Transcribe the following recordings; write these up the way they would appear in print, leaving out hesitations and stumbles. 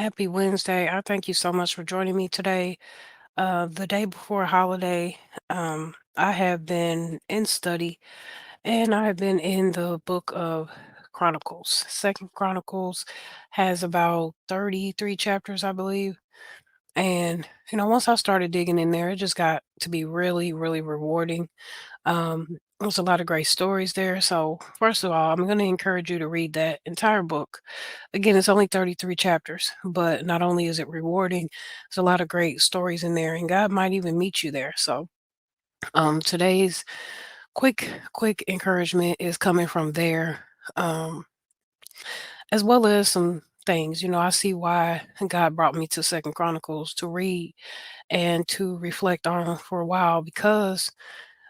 Happy Wednesday. I thank you so much for joining me today. The day before a holiday, I have been in study and I have been in the book of Chronicles. Second Chronicles has about 33 chapters, I believe. And, once I started digging in there, it just got to be really, really rewarding. There's a lot of great stories there. So, first of all, I'm going to encourage you to read that entire book. Again, it's only 33 chapters, but not only is it rewarding, there's a lot of great stories in there, and God might even meet you there. So, today's quick encouragement is coming from there, um, as well as some things. I see why God brought me to Second Chronicles to read and to reflect on for a while because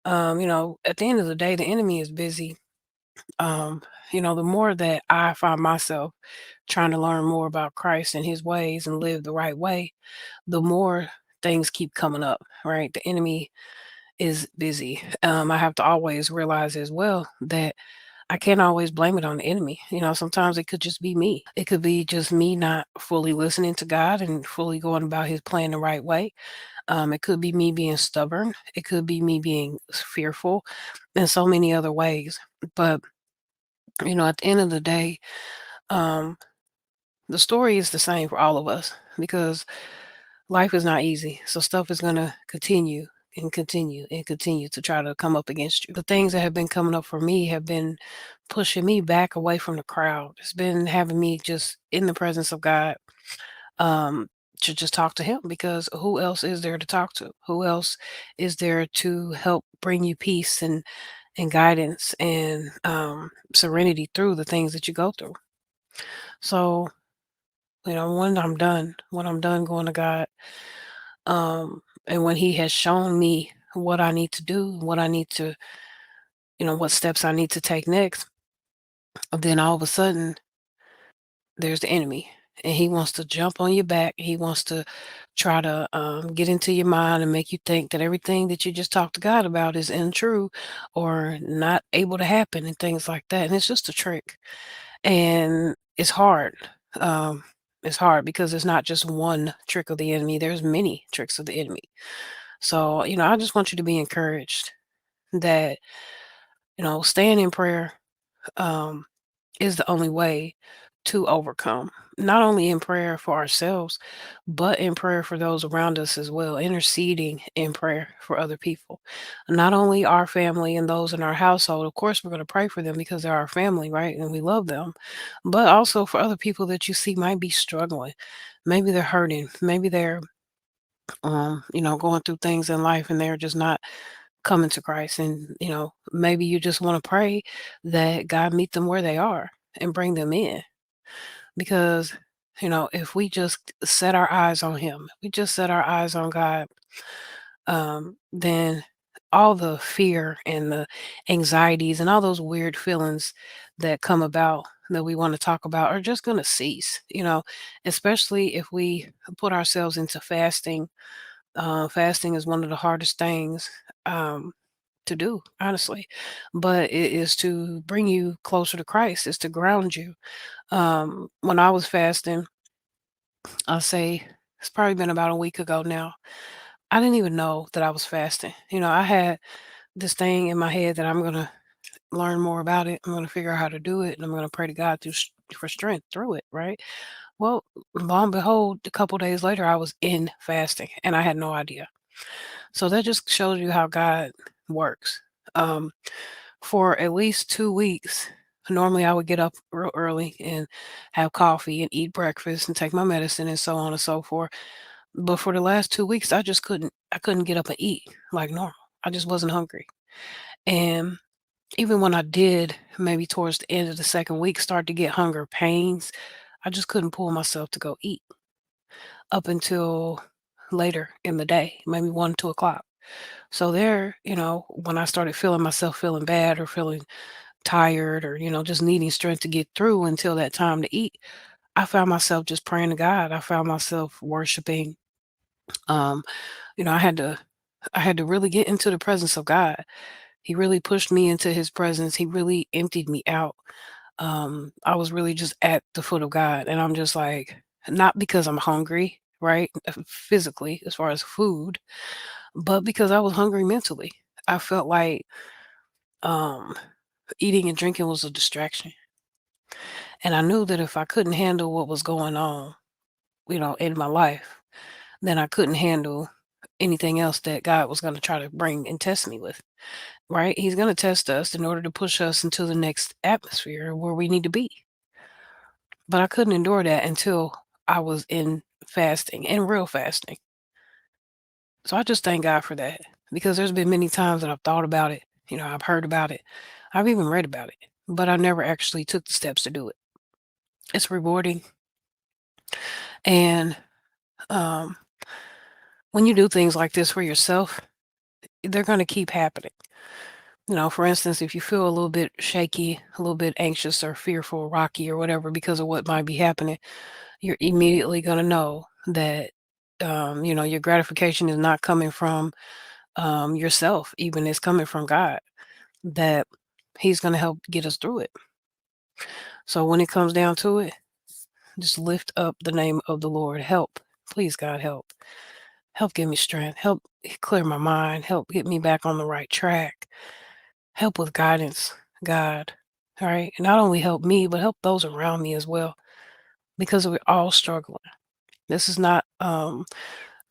at the end of the day, the enemy is busy. Um, the more that I find myself trying to learn more about Christ and his ways and live the right way, the more things keep coming up, right? The enemy is busy. I have to always realize as well that I can't always blame it on the enemy. Sometimes it could just be me. It could be just me not fully listening to God and fully going about his plan the right way. It could be me being stubborn. It could be me being fearful in so many other ways. But, at the end of the day, um, the story is the same for all of us because life is not easy. So stuff is going to continue and continue and continue to try to come up against you. The things that have been coming up for me have been pushing me back away from the crowd. It's been having me just in the presence of God, um, to just talk to him because who else is there to talk to? Who else is there to help bring you peace and guidance and serenity through the things that you go through? So, when I'm done going to God, and when He has shown me what I need to do, what I need to, what steps I need to take next, then all of a sudden there's the enemy. And he wants to jump on your back. He wants to try to get into your mind and make you think that everything that you just talked to God about is untrue or not able to happen and things like that. And it's just a trick. And it's hard. Um, it's hard because it's not just one trick of the enemy. There's many tricks of the enemy. So, I just want you to be encouraged that, staying in prayer um, is the only way to overcome. Not only in prayer for ourselves, but in prayer for those around us as well, interceding in prayer for other people. Not only our family and those in our household, of course, we're going to pray for them because they're our family, right? And we love them, but also for other people that you see might be struggling. Maybe they're hurting. Maybe they're, going through things in life and they're just not coming to Christ. And, maybe you just want to pray that God meet them where they are and bring them in. Because, if we just set our eyes on Him, we just set our eyes on God, then all the fear and the anxieties and all those weird feelings that come about that we want to talk about are just going to cease, especially if we put ourselves into fasting. Fasting is one of the hardest things to do, honestly, but it is to bring you closer to Christ, is to ground you. When I was fasting, I'll say it's probably been about a week ago now. I didn't even know that I was fasting. I had this thing in my head that I'm gonna learn more about it. I'm gonna figure out how to do it, and I'm gonna pray to God for strength through it. Right. Well, lo and behold, a couple days later, I was in fasting, and I had no idea. So that just shows you how God works. Um, for at least 2 weeks, normally I would get up real early and have coffee and eat breakfast and take my medicine and so on and so forth. But for the last 2 weeks, I couldn't get up and eat like normal. I just wasn't hungry. And even when I did, maybe towards the end of the second week, start to get hunger pains, I just couldn't pull myself to go eat up until later in the day, maybe 1, 2 o'clock. So there, when I started feeling myself feeling bad or feeling tired or, just needing strength to get through until that time to eat, I found myself just praying to God. I found myself worshiping. Um, I had to really get into the presence of God. He really pushed me into his presence. He really emptied me out. I was really just at the foot of God. And I'm just like, not because I'm hungry, right? Physically, as far as food, but because I was hungry mentally. I felt like um, eating and drinking was a distraction. And I knew that if I couldn't handle what was going on, in my life, then I couldn't handle anything else that God was going to try to bring and test me with, right? He's going to test us in order to push us into the next atmosphere where we need to be. But I couldn't endure that until I was in fasting and real fasting. So I just thank God for that because there's been many times that I've thought about it, I've heard about it, I've even read about it, but I never actually took the steps to do it. It's rewarding. And um, when you do things like this for yourself, they're going to keep happening. For instance, if you feel a little bit shaky, a little bit anxious or fearful, rocky or whatever because of what might be happening, you're immediately going to know that, your gratification is not coming from yourself, even it's coming from God, that He's going to help get us through it. So when it comes down to it, just lift up the name of the Lord. Help. Please, God, help. Help give me strength. Help clear my mind. Help get me back on the right track. Help with guidance, God. All right. And not only help me, but help those around me as well, because we're all struggling. This is not a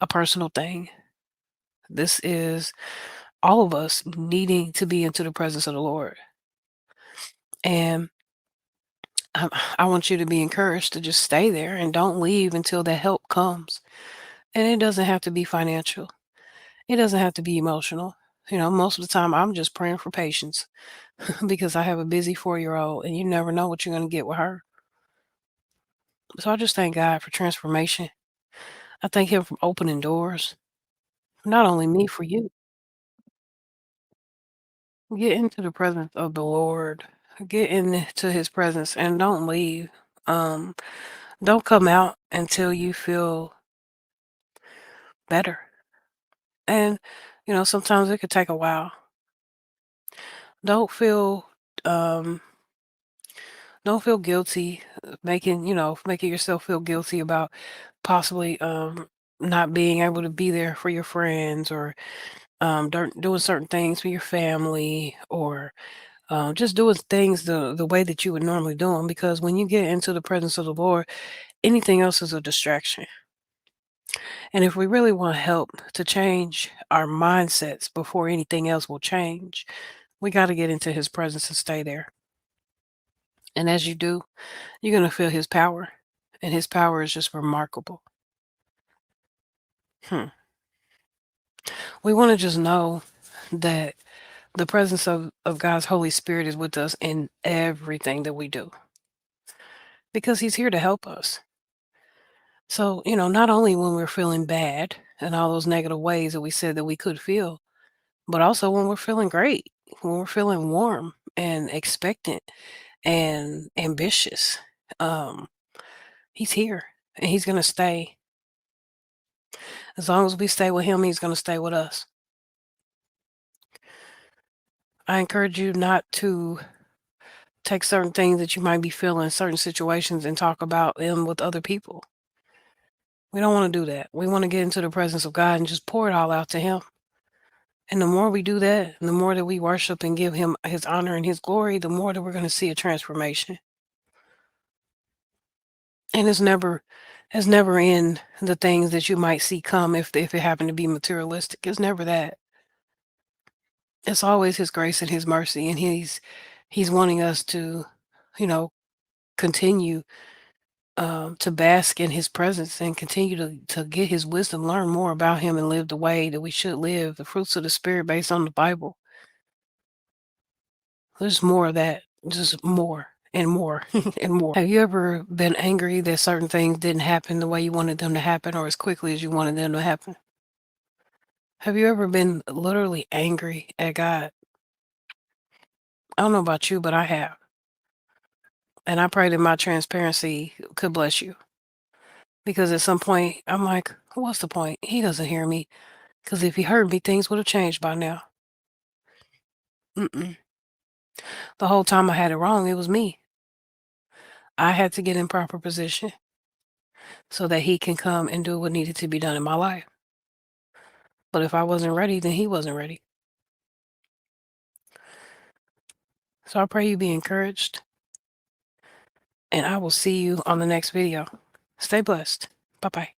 personal thing. This is all of us needing to be into the presence of the Lord. And I want you to be encouraged to just stay there and don't leave until that help comes. And it doesn't have to be financial. It doesn't have to be emotional. Most of the time I'm just praying for patience because I have a busy 4-year-old and you never know what you're going to get with her. So I just thank God for transformation. I thank Him for opening doors. Not only me, for you. Get into the presence of the Lord. Get into His presence and don't leave. Um, don't come out until you feel better. And, sometimes it could take a while. Don't feel um don't feel guilty making yourself feel guilty about possibly not being able to be there for your friends or doing certain things for your family or just doing things the way that you would normally do them, because when you get into the presence of the Lord, anything else is a distraction. And if we really want help to change our mindsets before anything else will change, we got to get into His presence and stay there. And as you do, you're going to feel His power. And His power is just remarkable. Hmm. We want to just know that the presence of God's Holy Spirit is with us in everything that we do because He's here to help us. So, not only when we're feeling bad and all those negative ways that we said that we could feel, but also when we're feeling great, when we're feeling warm and expectant and ambitious. Um, he's here and He's going to stay. As long as we stay with Him, He's going to stay with us. I encourage you not to take certain things that you might be feeling, certain situations, and talk about them with other people. We don't want to do that. We want to get into the presence of God and just pour it all out to Him. And the more we do that, and the more that we worship and give Him His honor and His glory, the more that we're going to see a transformation. And it's never in the things that you might see come if it happen to be materialistic. It's never that. It's always His grace and His mercy, and He's wanting us to, you know, continue to bask in His presence and continue to get His wisdom, learn more about Him, and live the way that we should live, the fruits of the Spirit based on the Bible. There's more of that, just more and more and more. Have you ever been angry that certain things didn't happen the way you wanted them to happen or as quickly as you wanted them to happen? Have you ever been literally angry at God? I don't know about you, but I have. And I pray that my transparency could bless you. Because at some point, I'm like, what's the point? He doesn't hear me. Because if he heard me, things would have changed by now. Mm-mm. The whole time I had it wrong, it was me. I had to get in proper position. so that he can come and do what needed to be done in my life. But if I wasn't ready, then he wasn't ready. So I pray you be encouraged, and I will see you on the next video. Stay blessed. Bye-bye.